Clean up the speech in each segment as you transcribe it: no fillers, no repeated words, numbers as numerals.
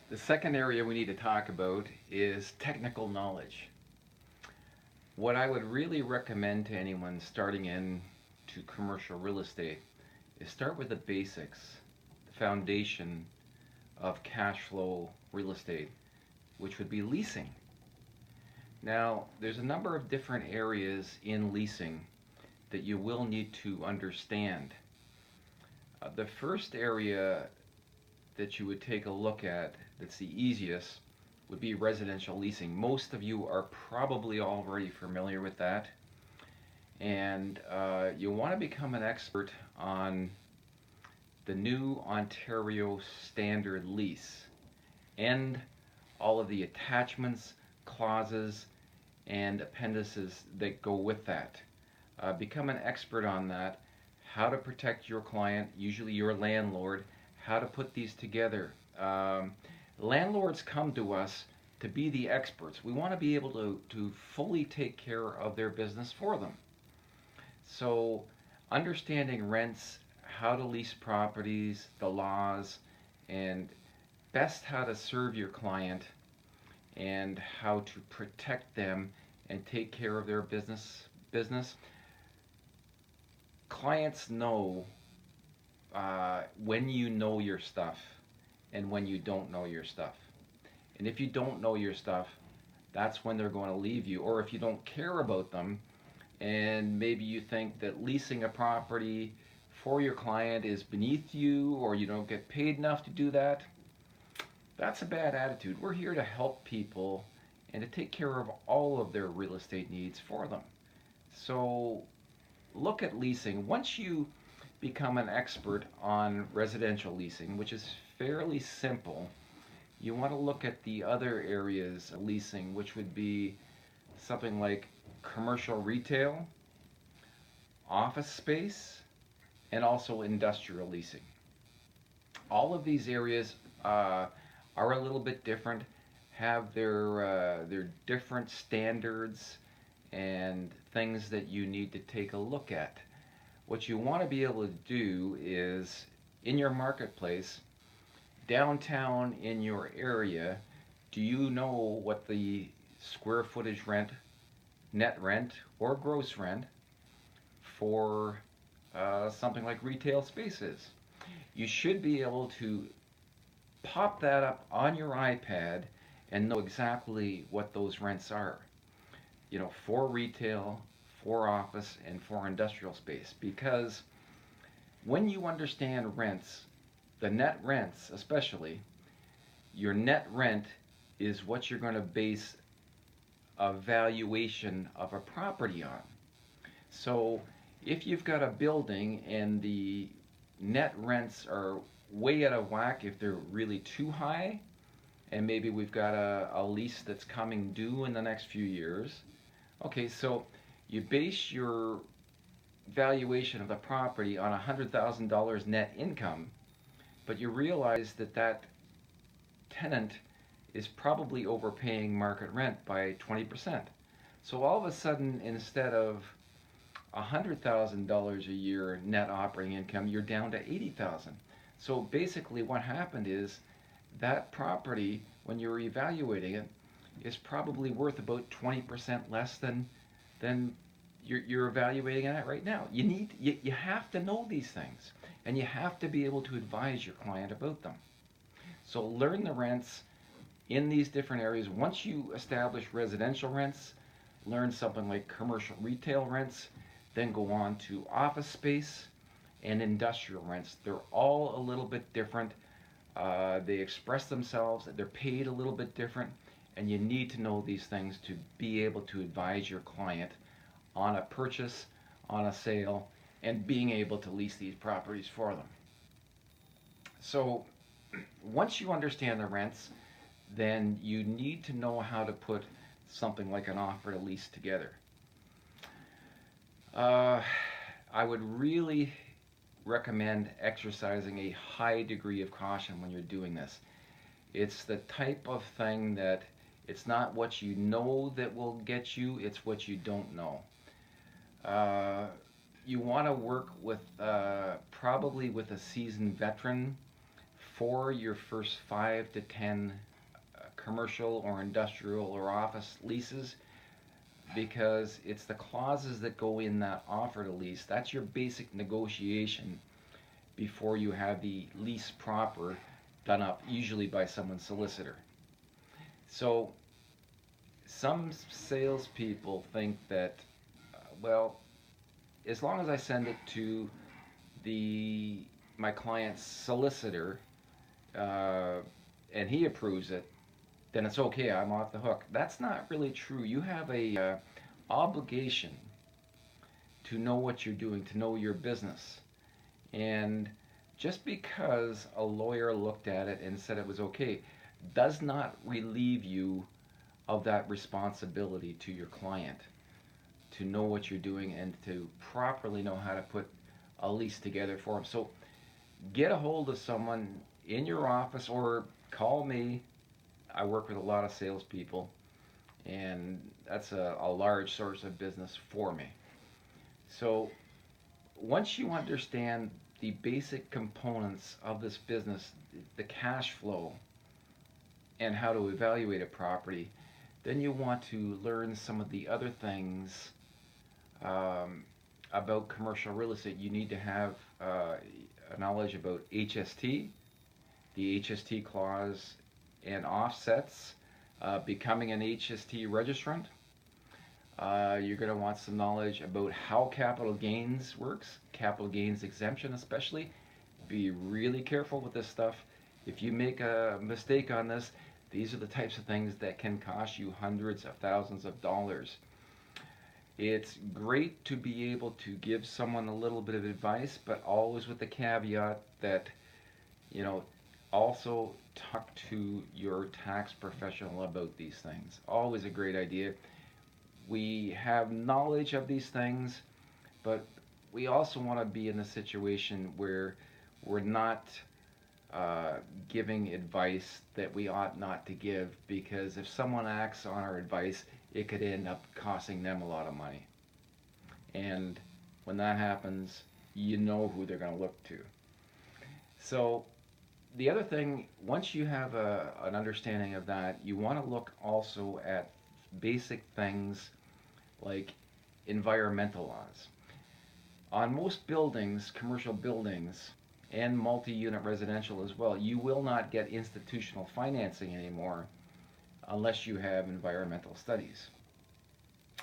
The second area we need to talk about is technical knowledge. What I would really recommend to anyone starting in to commercial real estate is start with the basics, the foundation of cash flow real estate, which would be leasing. Now, there's a number of different areas in leasing that you will need to understand. The first area that you would take a look at that's the easiest would be residential leasing. Most of you are probably already familiar with that, and you want to become an expert on the new Ontario Standard Lease and all of the attachments, clauses, and appendices that go with that. Become an expert on that, how to protect your client, usually your landlord, how to put these together. Landlords come to us to be the experts. We want to be able to fully take care of their business for them. So, understanding rents, how to lease properties, the laws, and best how to serve your client and how to protect them and take care of their business. Clients know when you know your stuff and when you don't know your stuff. And if you don't know your stuff, that's when they're going to leave you. Or if you don't care about them, and maybe you think that leasing a property for your client is beneath you, or you don't get paid enough to do that, that's a bad attitude. We're here to help people and to take care of all of their real estate needs for them. So look at leasing. Once you become an expert on residential leasing, which is fairly simple, you want to look at the other areas of leasing, which would be something like commercial retail, office space, and also industrial leasing. All of these areas are a little bit different, have their different standards and things that you need to take a look at. What you want to be able to do is in your marketplace, downtown in your area, do you know what the square footage rent, net rent, or gross rent for something like retail spaces? You should be able to pop that up on your iPad and know exactly what those rents are, for retail, for office, and for industrial space. Because when you understand rents, the net rents especially, your net rent is what you're going to base a valuation of a property on. So if you've got a building and the net rents are way out of whack, if they're really too high, and maybe we've got a lease that's coming due in the next few years, okay, so you base your valuation of the property on $100,000 net income, but you realize that that tenant is probably overpaying market rent by 20%. So all of a sudden, instead of $100,000 a year net operating income, you're down to $80,000. So basically what happened is that property, when you're evaluating it, is probably worth about 20% less than you're evaluating it at right now. You have to know these things, and you have to be able to advise your client about them. So learn the rents in these different areas. Once you establish residential rents, learn something like commercial retail rents, then go on to office space and industrial rents. They're all a little bit different. They express themselves, they're paid a little bit different, and you need to know these things to be able to advise your client on a purchase, on a sale, and being able to lease these properties for them. So once you understand the rents, then you need to know how to put something like an offer to lease together. I would really recommend exercising a high degree of caution when you're doing this. It's the type of thing that it's not what you know that will get you, it's what you don't know. You want to work with probably with a seasoned veteran before your first 5 to 10 commercial or industrial or office leases, because it's the clauses that go in that offer to lease. That's your basic negotiation before you have the lease proper done up, usually by someone's solicitor. So some salespeople think that, well, as long as I send it to the my client's solicitor uh, and he approves it, then it's okay. I'm off the hook. That's not really true. You have a obligation to know what you're doing, to know your business, and just because a lawyer looked at it and said it was okay, does not relieve you of that responsibility to your client to know what you're doing and to properly know how to put a lease together for them. So get a hold of someone in your office or call me. I work with a lot of salespeople, and that's a large source of business for me. So once you understand the basic components of this business, the cash flow, and how to evaluate a property, then you want to learn some of the other things um, about commercial real estate. You need to have a knowledge about HST, the HST clause and offsets, becoming an HST registrant. You're going to want some knowledge about how capital gains works, capital gains exemption especially. Be really careful with this stuff. If you make a mistake on this, these are the types of things that can cost you hundreds of thousands of dollars. It's great to be able to give someone a little bit of advice, but always with the caveat that, you know, also talk to your tax professional about these things. Always a great idea. We have knowledge of these things, but we also want to be in a situation where we're not giving advice that we ought not to give, because if someone acts on our advice, it could end up costing them a lot of money. And when that happens, you know who they're going to look to. So the other thing, once you have an understanding of that, you want to look also at basic things like environmental laws. On most buildings, commercial buildings, and multi-unit residential as well, you will not get institutional financing anymore unless you have environmental studies.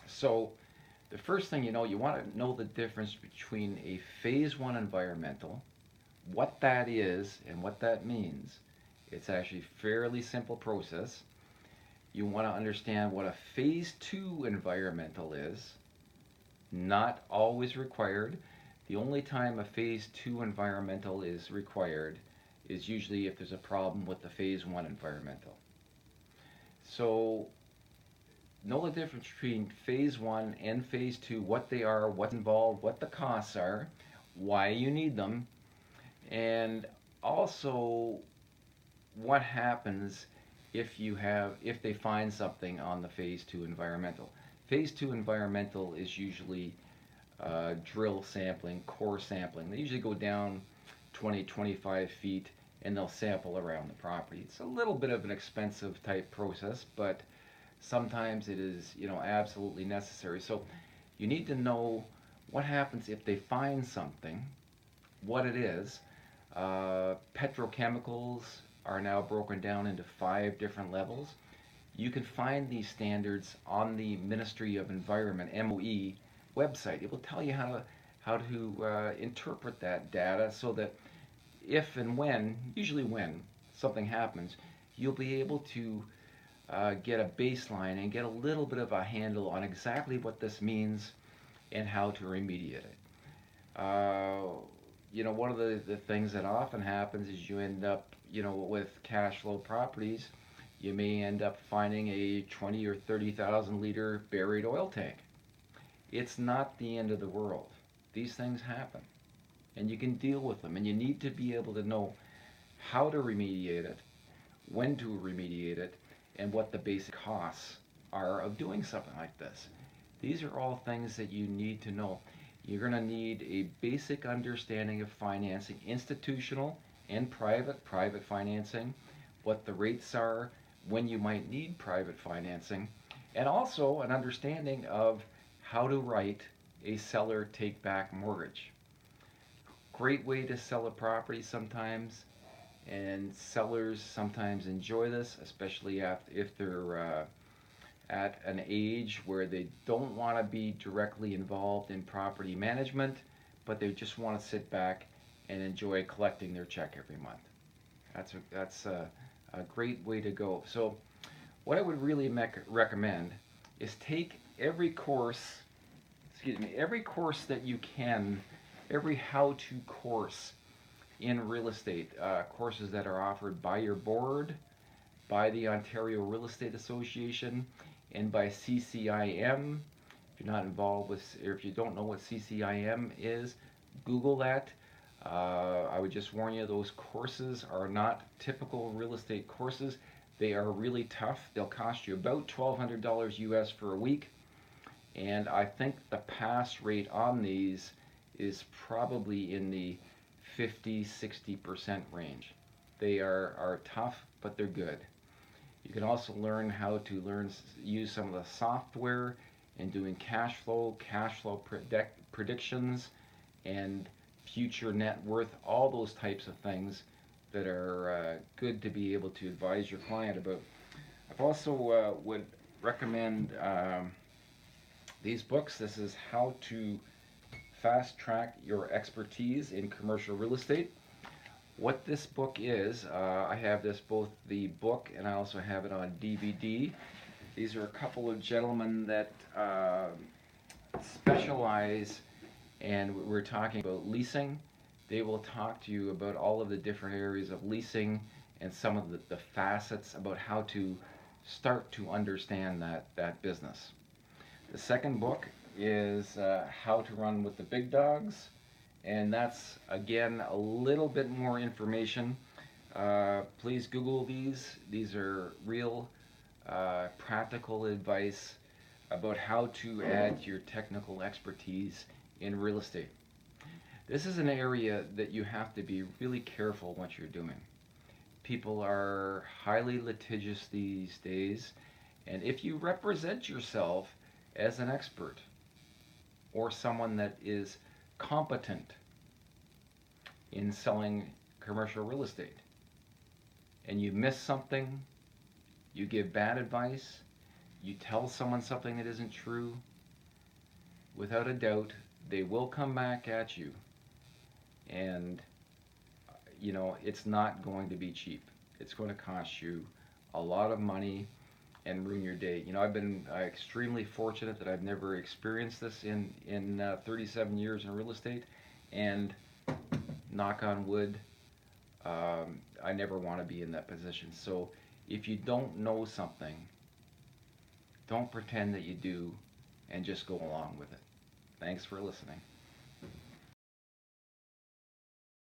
So the first thing you want to know the difference between a phase one environmental, what that is and what that means. It's actually a fairly simple process. You want to understand what a phase two environmental is. Not always required. The only time a phase two environmental is required is usually if there's a problem with the phase one environmental. So know the difference between phase one and phase two, what they are, what's involved, what the costs are, why you need them, and also what happens if they find something on the phase two environmental. Phase two environmental is usually drill sampling, core sampling. They usually go down 20, 25 feet and they'll sample around the property. It's a little bit of an expensive type process, but sometimes it is, absolutely necessary. So you need to know what happens if they find something, what it is. Petrochemicals are now broken down into 5 different levels. You can find these standards on the Ministry of Environment (MOE) website. It will tell you how to interpret that data so that if and when, usually when, something happens, you'll be able to get a baseline and get a little bit of a handle on exactly what this means and how to remediate it. One of the things that often happens is you end up, with cash flow properties, you may end up finding a 20 or 30,000 liter buried oil tank. It's not the end of the world. These things happen, and you can deal with them, and you need to be able to know how to remediate it, when to remediate it, and what the basic costs are of doing something like this. These are all things that you need to know. You're going to need a basic understanding of financing, institutional and private financing, what the rates are, when you might need private financing, and also an understanding of how to write a seller take back mortgage. Great way to sell a property sometimes, and sellers sometimes enjoy this, especially if they're at an age where they don't want to be directly involved in property management, but they just want to sit back and enjoy collecting their check every month. That's a great way to go. So, what I would really recommend is take every course, every course that you can, every how-to course in real estate, courses that are offered by your board, by the Ontario Real Estate Association, and by CCIM. If you're not involved with, or if you don't know what CCIM is, Google that. I would just warn you, those courses are not typical real estate courses. They are really tough. They'll cost you about $1,200 US for a week. And I think the pass rate on these is probably in the 50-60% range. They are tough, but they're good. You can also learn how to use some of the software in doing cash flow predictions, and future net worth, all those types of things that are good to be able to advise your client about. I've also would recommend these books. This is How to Fast Track Your Expertise in Commercial Real Estate. What this book is, I have this, both the book and I also have it on DVD. These are a couple of gentlemen that specialize, and we're talking about leasing. They will talk to you about all of the different areas of leasing and some of the facets about how to start to understand that business. The second book is How to Run with the Big Dogs, and that's again a little bit more information. Please Google these. These are real practical advice about how to add your technical expertise in real estate. This is an area that you have to be really careful what you're doing. People are highly litigious these days, and if you represent yourself as an expert or someone that is competent in selling commercial real estate, and you miss something, you give bad advice, you tell someone something that isn't true, without a doubt, they will come back at you. And, it's not going to be cheap. It's going to cost you a lot of money and ruin your day. I've been extremely fortunate that I've never experienced this in 37 years in real estate. And knock on wood, I never want to be in that position. So if you don't know something, don't pretend that you do, and just go along with it. Thanks for listening.